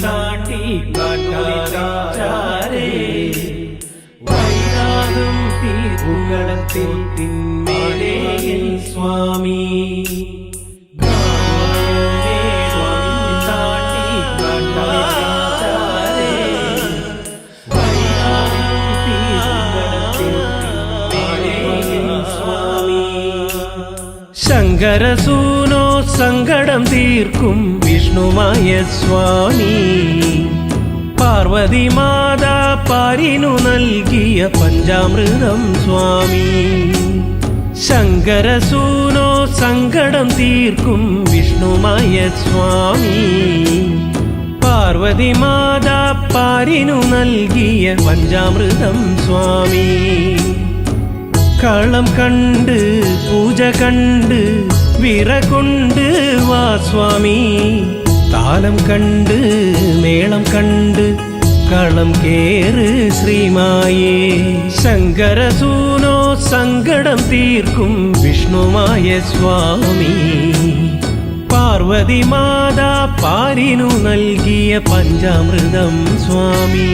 കാട്ടി കാട്ടാരേ വൈരാഗം തീർക്കുകളത്തിൽ തിന്മേലേ സ്വാമി ശങ്കരസൂനോ സങ്കടം തീർക്കും വിഷ്ണുമായ സ്വാമി പാർവതി മാതാ പാരിനു നൽകിയ പഞ്ചാമൃതം സ്വാമി ശങ്കരസൂനോ സങ്കടം തീർക്കും വിഷ്ണുമായ സ്വാമി പാർവതി മാതാ പാരിനു നൽകിയ പഞ്ചാമൃതം സ്വാമി കളം കണ്ട് പൂജ കണ്ട് വിറകൊണ്ട് വാ സ്വാമി താലം കണ്ട് മേളം കണ്ട് കളം കേറ് ശ്രീമായേ ശങ്കരസൂനോ സങ്കടം തീർക്കും വിഷ്ണുമായ സ്വാമി പാർവതി മാതാ പാരിനു നൽകിയ പഞ്ചാമൃതം സ്വാമി